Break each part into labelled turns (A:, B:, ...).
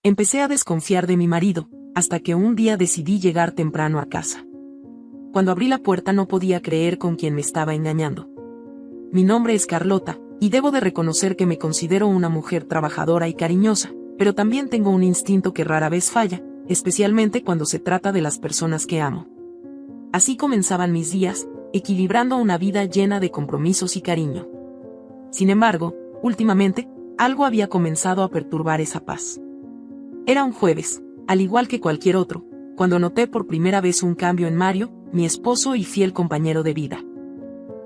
A: Empecé a desconfiar de mi marido, hasta que un día decidí llegar temprano a casa. Cuando abrí la puerta no podía creer con quién me estaba engañando. Mi nombre es Carlota, y debo de reconocer que me considero una mujer trabajadora y cariñosa, pero también tengo un instinto que rara vez falla, especialmente cuando se trata de las personas que amo. Así comenzaban mis días, equilibrando una vida llena de compromisos y cariño. Sin embargo, últimamente, algo había comenzado a perturbar esa paz. Era un jueves, al igual que cualquier otro, cuando noté por primera vez un cambio en Mario, mi esposo y fiel compañero de vida.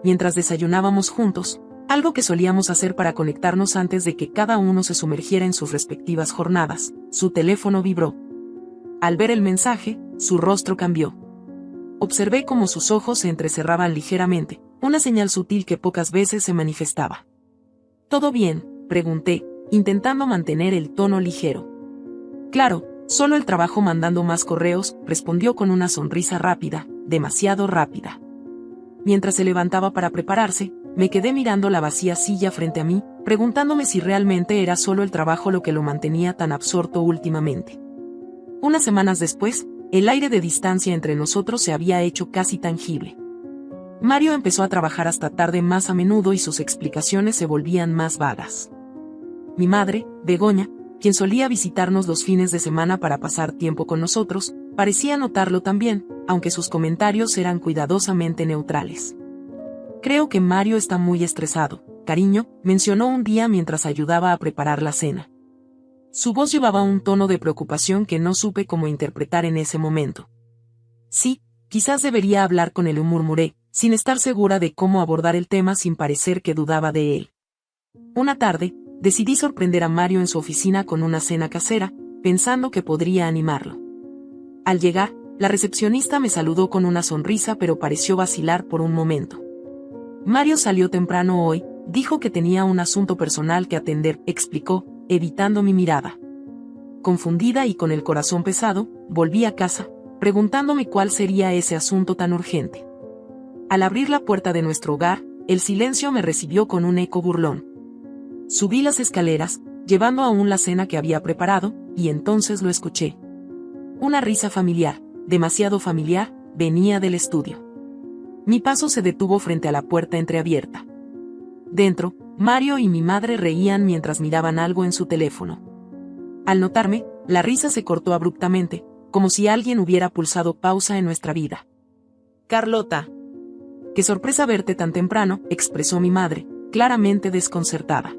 A: Mientras desayunábamos juntos, algo que solíamos hacer para conectarnos antes de que cada uno se sumergiera en sus respectivas jornadas, su teléfono vibró. Al ver el mensaje, su rostro cambió. Observé cómo sus ojos se entrecerraban ligeramente, una señal sutil que pocas veces se manifestaba. ¿Todo bien?, pregunté, intentando mantener el tono ligero. Claro, solo el trabajo mandando más correos, respondió con una sonrisa rápida, demasiado rápida. Mientras se levantaba para prepararse, me quedé mirando la vacía silla frente a mí, preguntándome si realmente era solo el trabajo lo que lo mantenía tan absorto últimamente. Unas semanas después, el aire de distancia entre nosotros se había hecho casi tangible. Mario empezó a trabajar hasta tarde más a menudo y sus explicaciones se volvían más vagas. Mi madre, Begoña, quien solía visitarnos los fines de semana para pasar tiempo con nosotros, parecía notarlo también, aunque sus comentarios eran cuidadosamente neutrales. Creo que Mario está muy estresado, cariño, mencionó un día mientras ayudaba a preparar la cena. Su voz llevaba un tono de preocupación que no supe cómo interpretar en ese momento. Sí, quizás debería hablar con él, murmuré, sin estar segura de cómo abordar el tema sin parecer que dudaba de él. Una tarde, decidí sorprender a Mario en su oficina con una cena casera, pensando que podría animarlo. Al llegar, la recepcionista me saludó con una sonrisa pero pareció vacilar por un momento. Mario salió temprano hoy, dijo que tenía un asunto personal que atender, explicó, evitando mi mirada. Confundida y con el corazón pesado, volví a casa, preguntándome cuál sería ese asunto tan urgente. Al abrir la puerta de nuestro hogar, el silencio me recibió con un eco burlón. Subí las escaleras, llevando aún la cena que había preparado, y entonces lo escuché. Una risa familiar, demasiado familiar, venía del estudio. Mi paso se detuvo frente a la puerta entreabierta. Dentro, Mario y mi madre reían mientras miraban algo en su teléfono. Al notarme, la risa se cortó abruptamente, como si alguien hubiera pulsado pausa en nuestra vida. «Carlota. Qué sorpresa verte tan temprano», expresó mi madre, claramente desconcertada.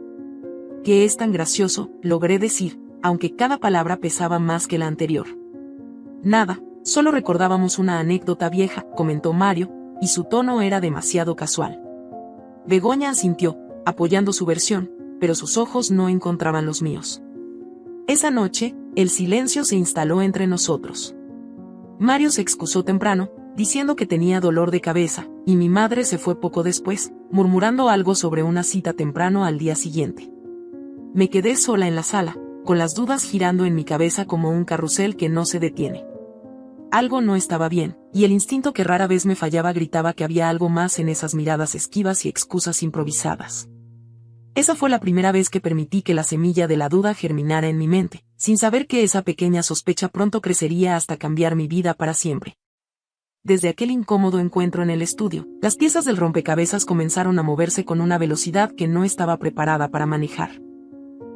A: «¿Qué es tan gracioso?», logré decir, aunque cada palabra pesaba más que la anterior. «Nada, solo recordábamos una anécdota vieja», comentó Mario, y su tono era demasiado casual. Begoña asintió, apoyando su versión, pero sus ojos no encontraban los míos. Esa noche, el silencio se instaló entre nosotros. Mario se excusó temprano, diciendo que tenía dolor de cabeza, y mi madre se fue poco después, murmurando algo sobre una cita temprano al día siguiente. Me quedé sola en la sala, con las dudas girando en mi cabeza como un carrusel que no se detiene. Algo no estaba bien, y el instinto que rara vez me fallaba gritaba que había algo más en esas miradas esquivas y excusas improvisadas. Esa fue la primera vez que permití que la semilla de la duda germinara en mi mente, sin saber que esa pequeña sospecha pronto crecería hasta cambiar mi vida para siempre. Desde aquel incómodo encuentro en el estudio, las piezas del rompecabezas comenzaron a moverse con una velocidad que no estaba preparada para manejar.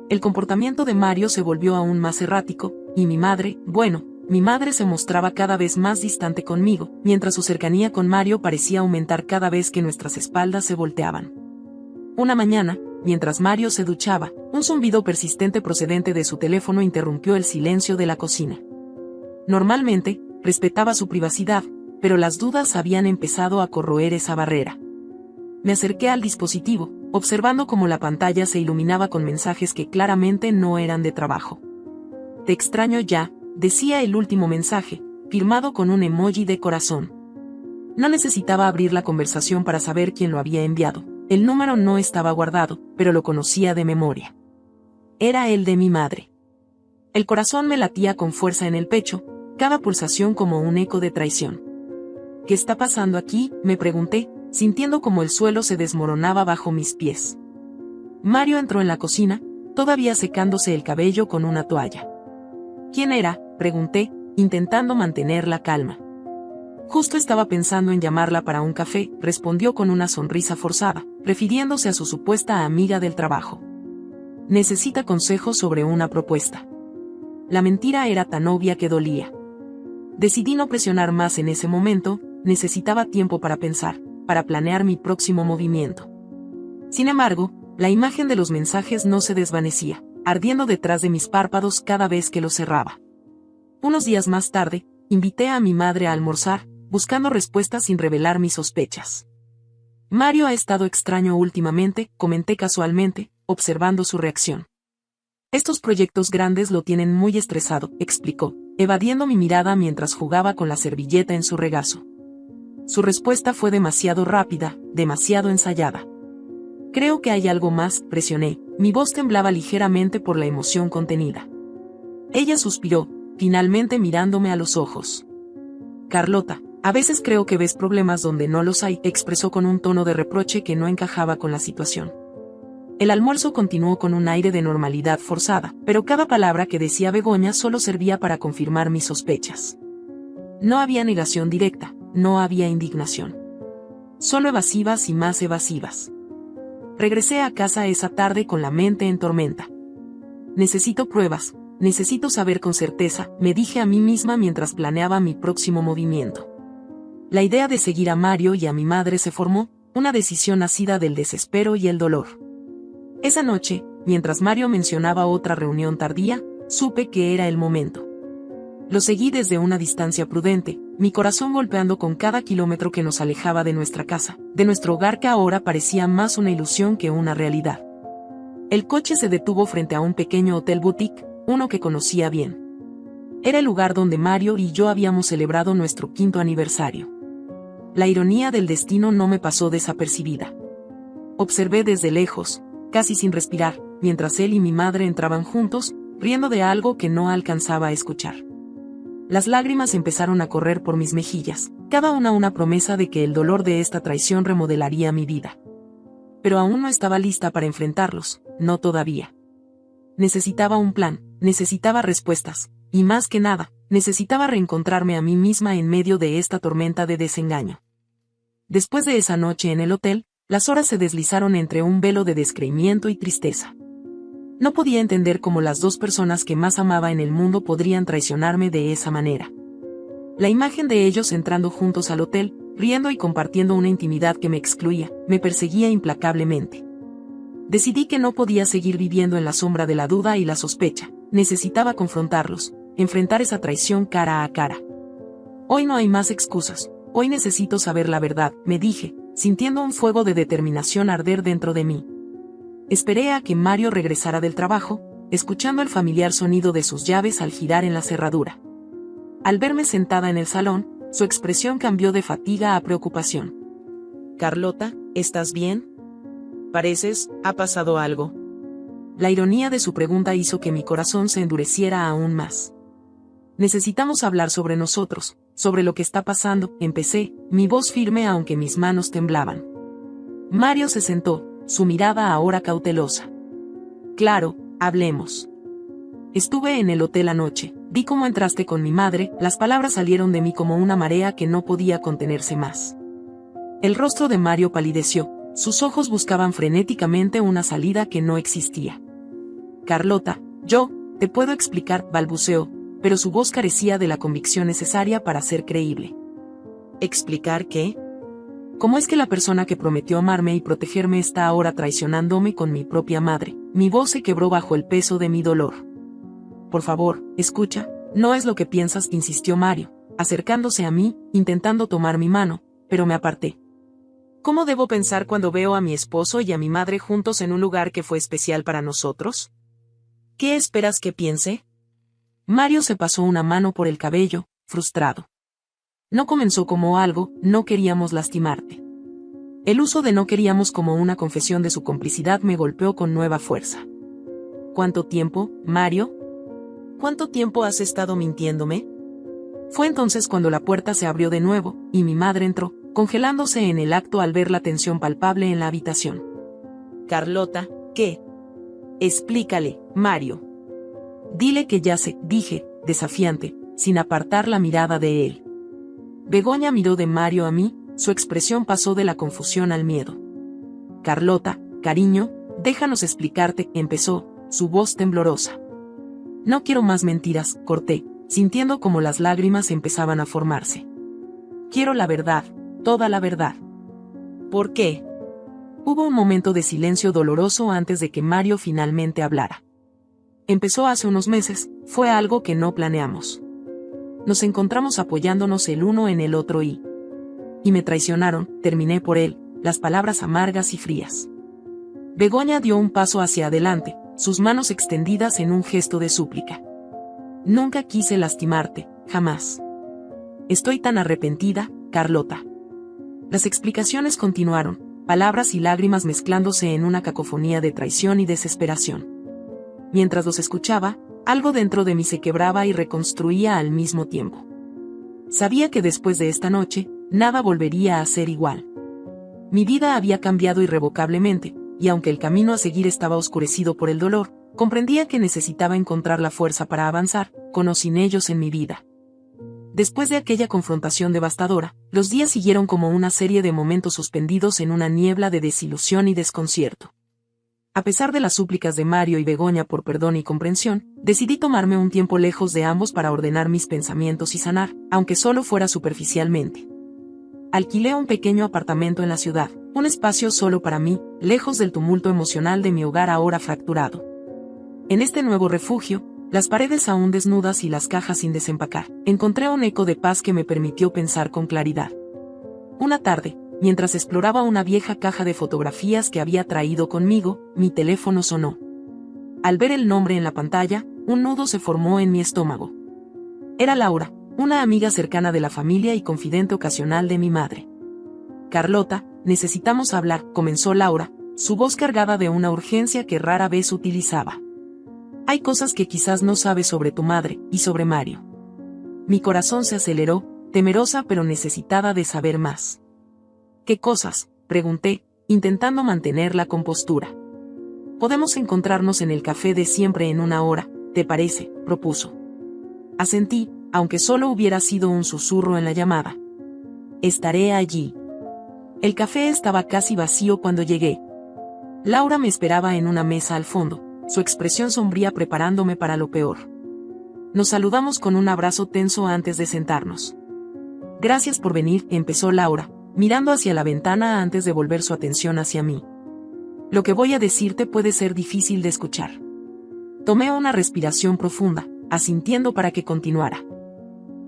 A: El comportamiento de Mario se volvió aún más errático, y mi madre se mostraba cada vez más distante conmigo, mientras su cercanía con Mario parecía aumentar cada vez que nuestras espaldas se volteaban. Una mañana, mientras Mario se duchaba, un zumbido persistente procedente de su teléfono interrumpió el silencio de la cocina. Normalmente, respetaba su privacidad, pero las dudas habían empezado a corroer esa barrera. Me acerqué al dispositivo, observando cómo la pantalla se iluminaba con mensajes que claramente no eran de trabajo. «Te extraño ya», decía el último mensaje, firmado con un emoji de corazón. No necesitaba abrir la conversación para saber quién lo había enviado. El número no estaba guardado, pero lo conocía de memoria. Era el de mi madre. El corazón me latía con fuerza en el pecho, cada pulsación como un eco de traición. «¿Qué está pasando aquí?», me pregunté, sintiendo como el suelo se desmoronaba bajo mis pies. Mario entró en la cocina, todavía secándose el cabello con una toalla. ¿Quién era?, pregunté, intentando mantener la calma. Justo estaba pensando en llamarla para un café, respondió con una sonrisa forzada, refiriéndose a su supuesta amiga del trabajo. Necesita consejos sobre una propuesta. La mentira era tan obvia que dolía. Decidí no presionar más en ese momento, necesitaba tiempo para pensar, para planear mi próximo movimiento. Sin embargo, la imagen de los mensajes no se desvanecía, ardiendo detrás de mis párpados cada vez que los cerraba. Unos días más tarde, invité a mi madre a almorzar, buscando respuestas sin revelar mis sospechas. Mario ha estado extraño últimamente, comenté casualmente, observando su reacción. Estos proyectos grandes lo tienen muy estresado, explicó, evadiendo mi mirada mientras jugaba con la servilleta en su regazo. Su respuesta fue demasiado rápida, demasiado ensayada. Creo que hay algo más, presioné, mi voz temblaba ligeramente por la emoción contenida. Ella suspiró, finalmente mirándome a los ojos. Carlota, a veces creo que ves problemas donde no los hay, expresó con un tono de reproche que no encajaba con la situación. El almuerzo continuó con un aire de normalidad forzada, pero cada palabra que decía Begoña solo servía para confirmar mis sospechas. No había negación directa, no había indignación. Solo evasivas y más evasivas. Regresé a casa esa tarde con la mente en tormenta. Necesito pruebas, necesito saber con certeza, me dije a mí misma mientras planeaba mi próximo movimiento. La idea de seguir a Mario y a mi madre se formó, una decisión nacida del desespero y el dolor. Esa noche, mientras Mario mencionaba otra reunión tardía, supe que era el momento. Lo seguí desde una distancia prudente, mi corazón golpeando con cada kilómetro que nos alejaba de nuestra casa, de nuestro hogar que ahora parecía más una ilusión que una realidad. El coche se detuvo frente a un pequeño hotel boutique, uno que conocía bien. Era el lugar donde Mario y yo habíamos celebrado nuestro 5º aniversario. La ironía del destino no me pasó desapercibida. Observé desde lejos, casi sin respirar, mientras él y mi madre entraban juntos, riendo de algo que no alcanzaba a escuchar. Las lágrimas empezaron a correr por mis mejillas, cada una promesa de que el dolor de esta traición remodelaría mi vida. Pero aún no estaba lista para enfrentarlos, no todavía. Necesitaba un plan, necesitaba respuestas, y más que nada, necesitaba reencontrarme a mí misma en medio de esta tormenta de desengaño. Después de esa noche en el hotel, las horas se deslizaron entre un velo de descreimiento y tristeza. No podía entender cómo las dos personas que más amaba en el mundo podrían traicionarme de esa manera. La imagen de ellos entrando juntos al hotel, riendo y compartiendo una intimidad que me excluía, me perseguía implacablemente. Decidí que no podía seguir viviendo en la sombra de la duda y la sospecha, necesitaba confrontarlos, enfrentar esa traición cara a cara. Hoy no hay más excusas, hoy necesito saber la verdad, me dije, sintiendo un fuego de determinación arder dentro de mí. Esperé a que Mario regresara del trabajo, escuchando el familiar sonido de sus llaves al girar en la cerradura. Al verme sentada en el salón, su expresión cambió de fatiga a preocupación. Carlota, ¿estás bien? Pareces, ¿ha pasado algo? La ironía de su pregunta hizo que mi corazón se endureciera aún más. Necesitamos hablar sobre nosotros, sobre lo que está pasando, empecé, mi voz firme aunque mis manos temblaban. Mario se sentó, su mirada ahora cautelosa. Claro, hablemos. Estuve en el hotel anoche, vi cómo entraste con mi madre, las palabras salieron de mí como una marea que no podía contenerse más. El rostro de Mario palideció, sus ojos buscaban frenéticamente una salida que no existía. Carlota, yo, te puedo explicar, balbuceó, pero su voz carecía de la convicción necesaria para ser creíble. ¿Explicar qué? ¿Cómo es que la persona que prometió amarme y protegerme está ahora traicionándome con mi propia madre? Mi voz se quebró bajo el peso de mi dolor. Por favor, escucha, no es lo que piensas, insistió Mario, acercándose a mí, intentando tomar mi mano, pero me aparté. ¿Cómo debo pensar cuando veo a mi esposo y a mi madre juntos en un lugar que fue especial para nosotros? ¿Qué esperas que piense? Mario se pasó una mano por el cabello, frustrado. No comenzó como algo, no queríamos lastimarte. El uso de no queríamos como una confesión de su complicidad me golpeó con nueva fuerza. ¿Cuánto tiempo, Mario? ¿Cuánto tiempo has estado mintiéndome? Fue entonces cuando la puerta se abrió de nuevo, y mi madre entró, congelándose en el acto al ver la tensión palpable en la habitación. Carlota, ¿qué? Explícale, Mario. Dile que ya sé, dije, desafiante, sin apartar la mirada de él. Begoña miró de Mario a mí, su expresión pasó de la confusión al miedo. Carlota, cariño, déjanos explicarte, empezó, su voz temblorosa. No quiero más mentiras, corté, sintiendo como las lágrimas empezaban a formarse. Quiero la verdad, toda la verdad. ¿Por qué? Hubo un momento de silencio doloroso antes de que Mario finalmente hablara. Empezó hace unos meses, fue algo que no planeamos. Nos encontramos apoyándonos el uno en el otro y me traicionaron, terminé por él, las palabras amargas y frías. Begoña dio un paso hacia adelante, sus manos extendidas en un gesto de súplica. Nunca quise lastimarte, jamás. Estoy tan arrepentida, Carlota. Las explicaciones continuaron, palabras y lágrimas mezclándose en una cacofonía de traición y desesperación. Mientras los escuchaba, algo dentro de mí se quebraba y reconstruía al mismo tiempo. Sabía que después de esta noche, nada volvería a ser igual. Mi vida había cambiado irrevocablemente, y aunque el camino a seguir estaba oscurecido por el dolor, comprendía que necesitaba encontrar la fuerza para avanzar, con o sin ellos en mi vida. Después de aquella confrontación devastadora, los días siguieron como una serie de momentos suspendidos en una niebla de desilusión y desconcierto. A pesar de las súplicas de Mario y Begoña por perdón y comprensión, decidí tomarme un tiempo lejos de ambos para ordenar mis pensamientos y sanar, aunque solo fuera superficialmente. Alquilé un pequeño apartamento en la ciudad, un espacio solo para mí, lejos del tumulto emocional de mi hogar ahora fracturado. En este nuevo refugio, las paredes aún desnudas y las cajas sin desempacar, encontré un eco de paz que me permitió pensar con claridad. Una tarde, mientras exploraba una vieja caja de fotografías que había traído conmigo, mi teléfono sonó. Al ver el nombre en la pantalla, un nudo se formó en mi estómago. Era Laura, una amiga cercana de la familia y confidente ocasional de mi madre. Carlota, necesitamos hablar, comenzó Laura, su voz cargada de una urgencia que rara vez utilizaba. Hay cosas que quizás no sabes sobre tu madre, y sobre Mario. Mi corazón se aceleró, temerosa pero necesitada de saber más. ¿Qué cosas?, pregunté, intentando mantener la compostura. Podemos encontrarnos en el café de siempre en una hora, ¿te parece?, propuso. Asentí, aunque solo hubiera sido un susurro en la llamada. Estaré allí. El café estaba casi vacío cuando llegué. Laura me esperaba en una mesa al fondo, su expresión sombría preparándome para lo peor. Nos saludamos con un abrazo tenso antes de sentarnos. Gracias por venir, empezó Laura, mirando hacia la ventana antes de volver su atención hacia mí. Lo que voy a decirte puede ser difícil de escuchar. Tomé una respiración profunda, asintiendo para que continuara.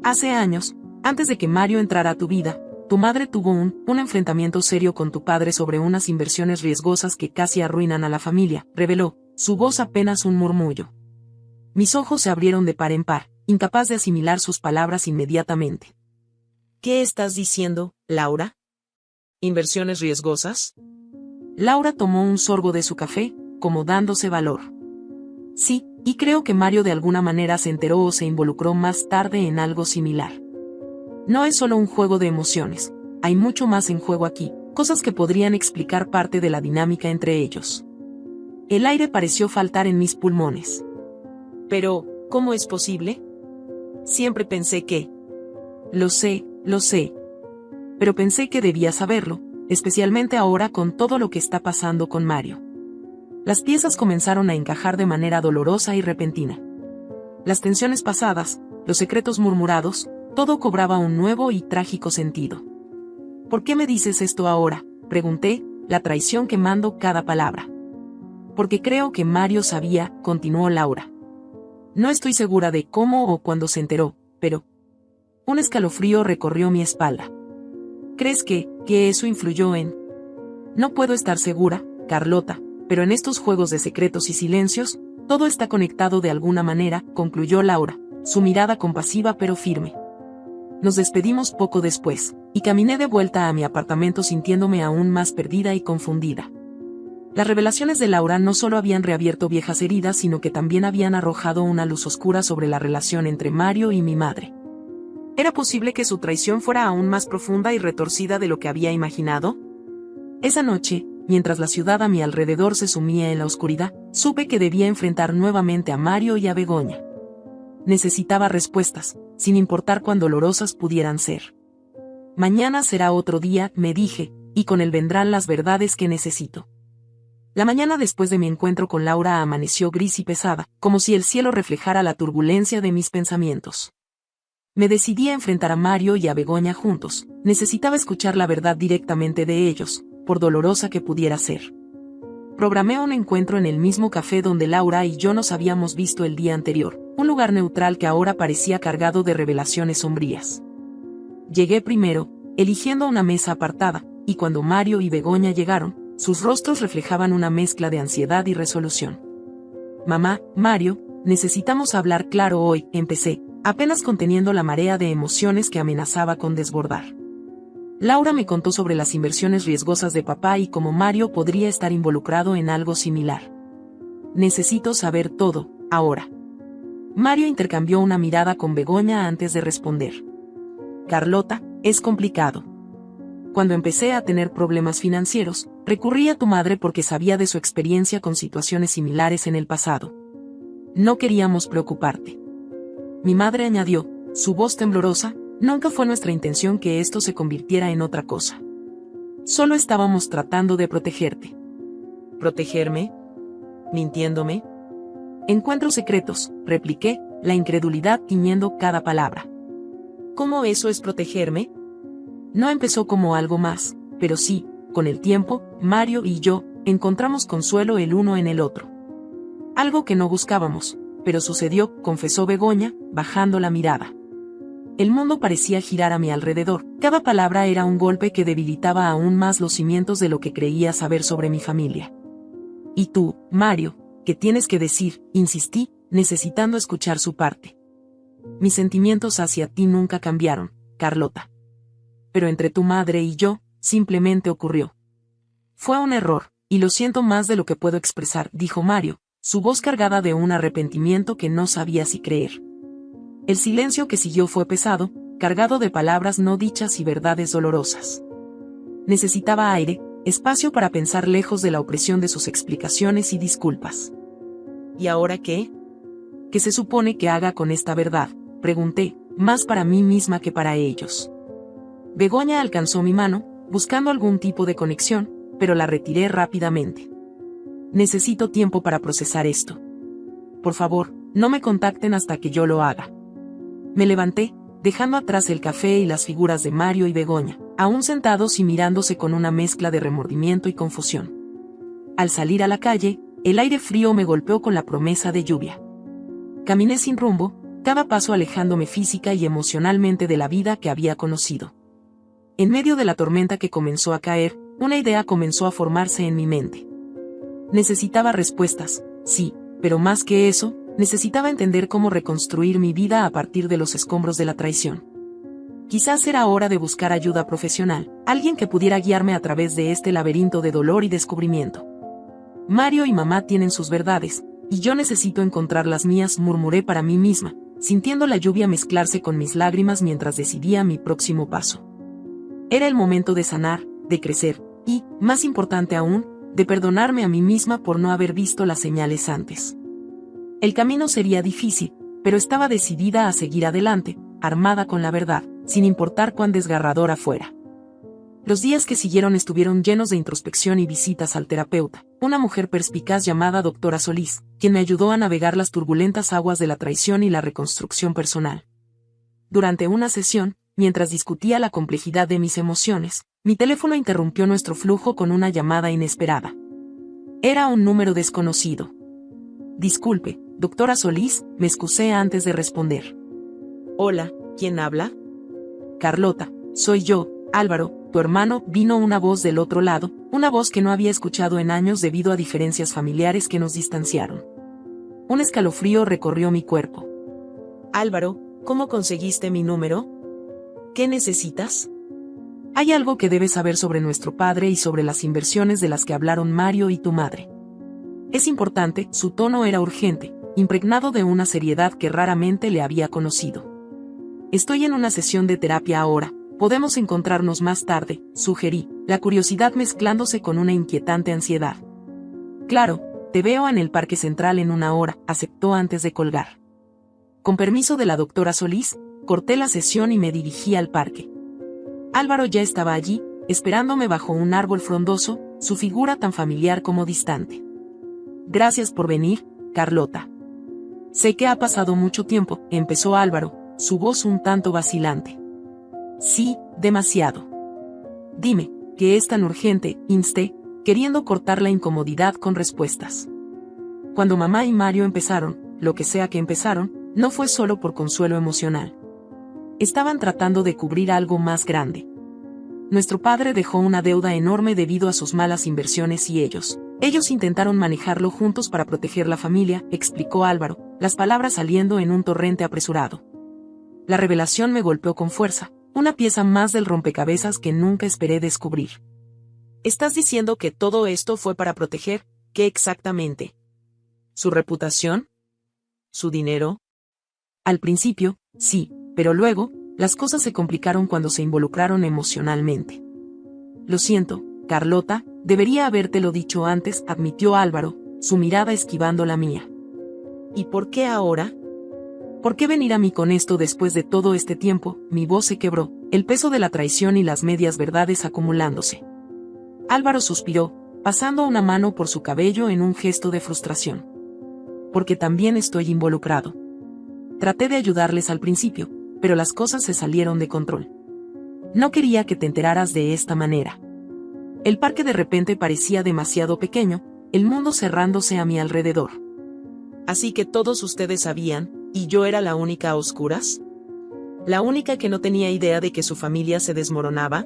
A: Hace años, antes de que Mario entrara a tu vida, tu madre tuvo un enfrentamiento serio con tu padre sobre unas inversiones riesgosas que casi arruinan a la familia, reveló, su voz apenas un murmullo. Mis ojos se abrieron de par en par, incapaz de asimilar sus palabras inmediatamente. ¿Qué estás diciendo, Laura? ¿Inversiones riesgosas? Laura tomó un sorbo de su café, como dándose valor. Sí, y creo que Mario de alguna manera se enteró o se involucró más tarde en algo similar. No es solo un juego de emociones, hay mucho más en juego aquí, cosas que podrían explicar parte de la dinámica entre ellos. El aire pareció faltar en mis pulmones. Pero, ¿cómo es posible? Siempre pensé que... Lo sé. Pero pensé que debía saberlo, especialmente ahora con todo lo que está pasando con Mario. Las piezas comenzaron a encajar de manera dolorosa y repentina. Las tensiones pasadas, los secretos murmurados, todo cobraba un nuevo y trágico sentido. ¿Por qué me dices esto ahora?, pregunté, la traición quemando cada palabra. Porque creo que Mario sabía, continuó Laura. No estoy segura de cómo o cuándo se enteró, pero... Un escalofrío recorrió mi espalda. ¿Crees que eso influyó en...? No puedo estar segura, Carlota, pero en estos juegos de secretos y silencios, todo está conectado de alguna manera, concluyó Laura, su mirada compasiva pero firme. Nos despedimos poco después, y caminé de vuelta a mi apartamento sintiéndome aún más perdida y confundida. Las revelaciones de Laura no solo habían reabierto viejas heridas, sino que también habían arrojado una luz oscura sobre la relación entre Mario y mi madre. ¿Era posible que su traición fuera aún más profunda y retorcida de lo que había imaginado? Esa noche, mientras la ciudad a mi alrededor se sumía en la oscuridad, supe que debía enfrentar nuevamente a Mario y a Begoña. necesitaba respuestas, sin importar cuán dolorosas pudieran ser. Mañana será otro día, me dije, y con él vendrán las verdades que necesito. La mañana después de mi encuentro con Laura amaneció gris y pesada, como si el cielo reflejara la turbulencia de mis pensamientos. Me decidí a enfrentar a Mario y a Begoña juntos. Necesitaba escuchar la verdad directamente de ellos, por dolorosa que pudiera ser. Programé un encuentro en el mismo café donde Laura y yo nos habíamos visto el día anterior, un lugar neutral que ahora parecía cargado de revelaciones sombrías. Llegué primero, eligiendo una mesa apartada, y cuando Mario y Begoña llegaron, sus rostros reflejaban una mezcla de ansiedad y resolución. Mamá, Mario, necesitamos hablar claro hoy, empecé, apenas conteniendo la marea de emociones que amenazaba con desbordar. Laura me contó sobre las inversiones riesgosas de papá y cómo Mario podría estar involucrado en algo similar. Necesito saber todo, ahora. Mario intercambió una mirada con Begoña antes de responder. Carlota, es complicado. Cuando empecé a tener problemas financieros, recurrí a tu madre porque sabía de su experiencia con situaciones similares en el pasado. No queríamos preocuparte. Mi madre añadió, su voz temblorosa, nunca fue nuestra intención que esto se convirtiera en otra cosa. Solo estábamos tratando de protegerte. ¿Protegerme? ¿Mintiéndome? Encuentros secretos, repliqué, la incredulidad tiñendo cada palabra. ¿Cómo eso es protegerme? No empezó como algo más, pero sí, con el tiempo, Mario y yo, encontramos consuelo el uno en el otro. Algo que no buscábamos, pero sucedió, confesó Begoña, bajando la mirada. El mundo parecía girar a mi alrededor, cada palabra era un golpe que debilitaba aún más los cimientos de lo que creía saber sobre mi familia. Y tú, Mario, ¿qué tienes que decir?, insistí, necesitando escuchar su parte. Mis sentimientos hacia ti nunca cambiaron, Carlota. Pero entre tu madre y yo, simplemente ocurrió. Fue un error, y lo siento más de lo que puedo expresar, dijo Mario, su voz cargada de un arrepentimiento que no sabía si creer. El silencio que siguió fue pesado, cargado de palabras no dichas y verdades dolorosas. Necesitaba aire, espacio para pensar lejos de la opresión de sus explicaciones y disculpas. ¿Y ahora qué? ¿Qué se supone que haga con esta verdad?, pregunté, más para mí misma que para ellos. Begoña alcanzó mi mano, buscando algún tipo de conexión, pero la retiré rápidamente. Necesito tiempo para procesar esto. Por favor, no me contacten hasta que yo lo haga. Me levanté, dejando atrás el café y las figuras de Mario y Begoña, aún sentados y mirándose con una mezcla de remordimiento y confusión. Al salir a la calle, el aire frío me golpeó con la promesa de lluvia. Caminé sin rumbo, cada paso alejándome física y emocionalmente de la vida que había conocido. En medio de la tormenta que comenzó a caer, una idea comenzó a formarse en mi mente. Necesitaba respuestas, sí, pero más que eso, necesitaba entender cómo reconstruir mi vida a partir de los escombros de la traición. Quizás era hora de buscar ayuda profesional, alguien que pudiera guiarme a través de este laberinto de dolor y descubrimiento. Mario y mamá tienen sus verdades, y yo necesito encontrar las mías, murmuré para mí misma, sintiendo la lluvia mezclarse con mis lágrimas mientras decidía mi próximo paso. Era el momento de sanar, de crecer, y, más importante aún, de perdonarme a mí misma por no haber visto las señales antes. El camino sería difícil, pero estaba decidida a seguir adelante, armada con la verdad, sin importar cuán desgarradora fuera. Los días que siguieron estuvieron llenos de introspección y visitas al terapeuta, una mujer perspicaz llamada Doctora Solís, quien me ayudó a navegar las turbulentas aguas de la traición y la reconstrucción personal. Durante una sesión, mientras discutía la complejidad de mis emociones, mi teléfono interrumpió nuestro flujo con una llamada inesperada. Era un número desconocido. Disculpe, doctora Solís, me excusé antes de responder. Hola, ¿quién habla? Carlota, soy yo, Álvaro, tu hermano, vino una voz del otro lado, una voz que no había escuchado en años debido a diferencias familiares que nos distanciaron. Un escalofrío recorrió mi cuerpo. Álvaro, ¿cómo conseguiste mi número? ¿Qué necesitas? Hay algo que debes saber sobre nuestro padre y sobre las inversiones de las que hablaron Mario y tu madre. Es importante, su tono era urgente, impregnado de una seriedad que raramente le había conocido. Estoy en una sesión de terapia ahora, podemos encontrarnos más tarde, sugerí, la curiosidad mezclándose con una inquietante ansiedad. Claro, te veo en el Parque Central en 1 hora, aceptó antes de colgar. Con permiso de la doctora Solís, corté la sesión y me dirigí al parque. Álvaro ya estaba allí, esperándome bajo un árbol frondoso, su figura tan familiar como distante. Gracias por venir, Carlota. Sé que ha pasado mucho tiempo, empezó Álvaro, su voz un tanto vacilante. Sí, demasiado. Dime, ¿qué es tan urgente?, insté, queriendo cortar la incomodidad con respuestas. Cuando mamá y Mario empezaron, lo que sea que empezaron, no fue solo por consuelo emocional. Estaban tratando de cubrir algo más grande. Nuestro padre dejó una deuda enorme debido a sus malas inversiones y ellos intentaron manejarlo juntos para proteger la familia, explicó Álvaro, las palabras saliendo en un torrente apresurado. La revelación me golpeó con fuerza, una pieza más del rompecabezas que nunca esperé descubrir. ¿Estás diciendo que todo esto fue para proteger, qué exactamente? ¿Su reputación? ¿Su dinero? Al principio, sí, pero luego, las cosas se complicaron cuando se involucraron emocionalmente. Lo siento, Carlota, debería habértelo dicho antes, admitió Álvaro, su mirada esquivando la mía. ¿Y por qué ahora? ¿Por qué venir a mí con esto después de todo este tiempo? Mi voz se quebró, el peso de la traición y las medias verdades acumulándose. Álvaro suspiró, pasando una mano por su cabello en un gesto de frustración. Porque también estoy involucrado. Traté de ayudarles al principio, pero las cosas se salieron de control. No quería que te enteraras de esta manera. El parque de repente parecía demasiado pequeño, el mundo cerrándose a mi alrededor. Así que todos ustedes sabían, ¿y yo era la única a oscuras? ¿La única que no tenía idea de que su familia se desmoronaba?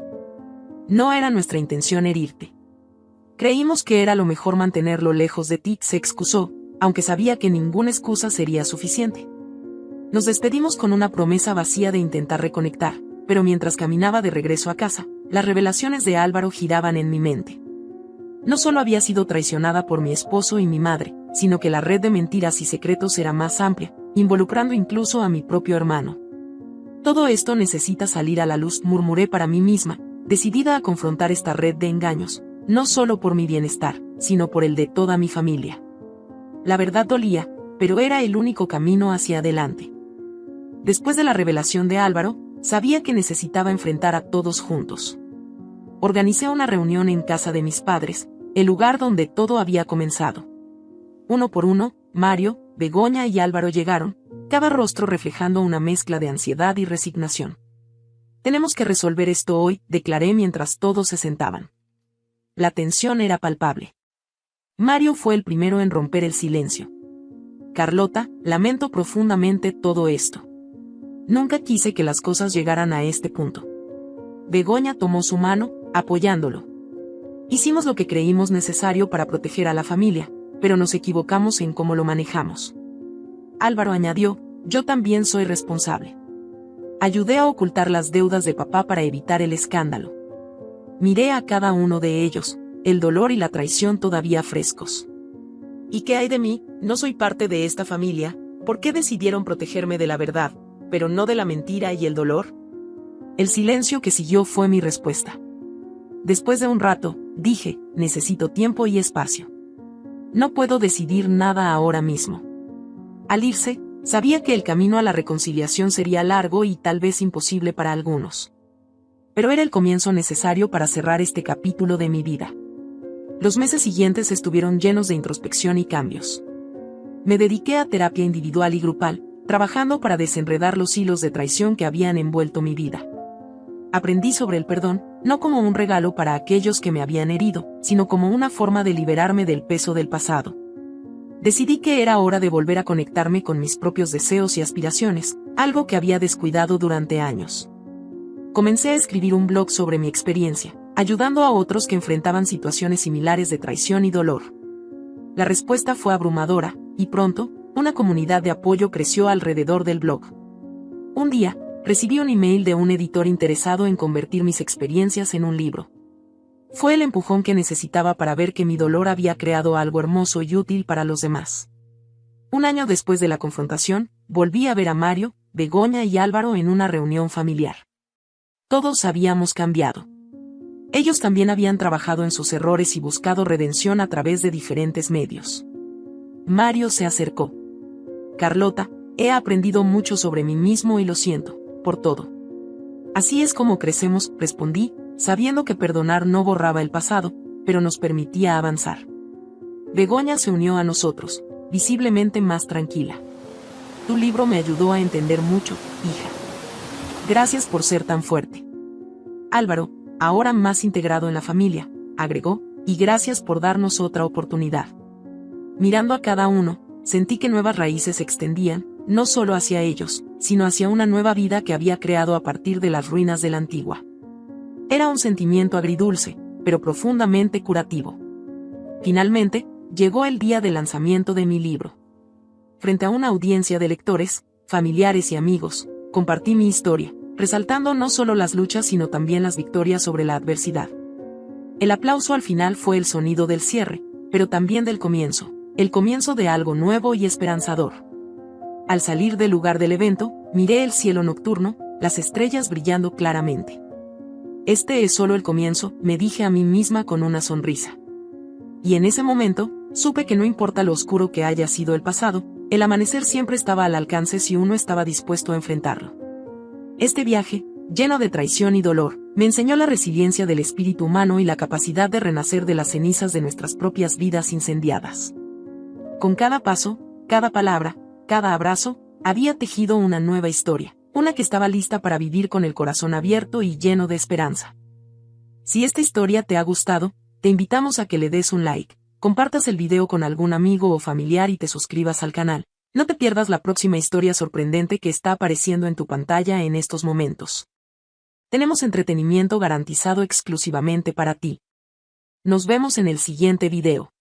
A: No era nuestra intención herirte. Creímos que era lo mejor mantenerlo lejos de ti, se excusó, aunque sabía que ninguna excusa sería suficiente. Nos despedimos con una promesa vacía de intentar reconectar, pero mientras caminaba de regreso a casa, las revelaciones de Álvaro giraban en mi mente. No solo había sido traicionada por mi esposo y mi madre, sino que la red de mentiras y secretos era más amplia, involucrando incluso a mi propio hermano. Todo esto necesita salir a la luz, murmuré para mí misma, decidida a confrontar esta red de engaños, no solo por mi bienestar, sino por el de toda mi familia. La verdad dolía, pero era el único camino hacia adelante. Después de la revelación de Álvaro, sabía que necesitaba enfrentar a todos juntos. Organicé una reunión en casa de mis padres, el lugar donde todo había comenzado. Uno por uno, Mario, Begoña y Álvaro llegaron, cada rostro reflejando una mezcla de ansiedad y resignación. Tenemos que resolver esto hoy, declaré mientras todos se sentaban. La tensión era palpable. Mario fue el primero en romper el silencio. Carlota, lamento profundamente todo esto. Nunca quise que las cosas llegaran a este punto. Begoña tomó su mano, apoyándolo. Hicimos lo que creímos necesario para proteger a la familia, pero nos equivocamos en cómo lo manejamos. Álvaro añadió, yo también soy responsable. Ayudé a ocultar las deudas de papá para evitar el escándalo. Miré a cada uno de ellos, el dolor y la traición todavía frescos. ¿Y qué hay de mí? No soy parte de esta familia, ¿por qué decidieron protegerme de la verdad, pero no de la mentira y el dolor? El silencio que siguió fue mi respuesta. Después de un rato, dije, necesito tiempo y espacio. No puedo decidir nada ahora mismo. Al irse, sabía que el camino a la reconciliación sería largo y tal vez imposible para algunos. Pero era el comienzo necesario para cerrar este capítulo de mi vida. Los meses siguientes estuvieron llenos de introspección y cambios. Me dediqué a terapia individual y grupal, trabajando para desenredar los hilos de traición que habían envuelto mi vida. Aprendí sobre el perdón, no como un regalo para aquellos que me habían herido, sino como una forma de liberarme del peso del pasado. Decidí que era hora de volver a conectarme con mis propios deseos y aspiraciones, algo que había descuidado durante años. Comencé a escribir un blog sobre mi experiencia, ayudando a otros que enfrentaban situaciones similares de traición y dolor. La respuesta fue abrumadora, y pronto, una comunidad de apoyo creció alrededor del blog. Un día, recibí un email de un editor interesado en convertir mis experiencias en un libro. Fue el empujón que necesitaba para ver que mi dolor había creado algo hermoso y útil para los demás. Un año después de la confrontación, volví a ver a Mario, Begoña y Álvaro en una reunión familiar. Todos habíamos cambiado. Ellos también habían trabajado en sus errores y buscado redención a través de diferentes medios. Mario se acercó. Carlota, He aprendido mucho sobre mí mismo y lo siento, por todo. Así es como crecemos, respondí, sabiendo que perdonar no borraba el pasado, pero nos permitía avanzar. Begoña se unió a nosotros, visiblemente más tranquila. Tu libro me ayudó a entender mucho, hija. Gracias por ser tan fuerte. Álvaro, ahora más integrado en la familia, agregó, y gracias por darnos otra oportunidad. Mirando a cada uno, sentí que nuevas raíces se extendían, no solo hacia ellos, sino hacia una nueva vida que había creado a partir de las ruinas de la antigua. Era un sentimiento agridulce, pero profundamente curativo. Finalmente, llegó el día del lanzamiento de mi libro. Frente a una audiencia de lectores, familiares y amigos, compartí mi historia, resaltando no solo las luchas sino también las victorias sobre la adversidad. El aplauso al final fue el sonido del cierre, pero también del comienzo, el comienzo de algo nuevo y esperanzador. Al salir del lugar del evento, miré el cielo nocturno, las estrellas brillando claramente. Este es solo el comienzo, me dije a mí misma con una sonrisa. Y en ese momento, supe que no importa lo oscuro que haya sido el pasado, el amanecer siempre estaba al alcance si uno estaba dispuesto a enfrentarlo. Este viaje, lleno de traición y dolor, me enseñó la resiliencia del espíritu humano y la capacidad de renacer de las cenizas de nuestras propias vidas incendiadas. Con cada paso, cada palabra, cada abrazo, había tejido una nueva historia, una que estaba lista para vivir con el corazón abierto y lleno de esperanza. Si esta historia te ha gustado, te invitamos a que le des un like, compartas el video con algún amigo o familiar y te suscribas al canal. No te pierdas la próxima historia sorprendente que está apareciendo en tu pantalla en estos momentos. Tenemos entretenimiento garantizado exclusivamente para ti. Nos vemos en el siguiente video.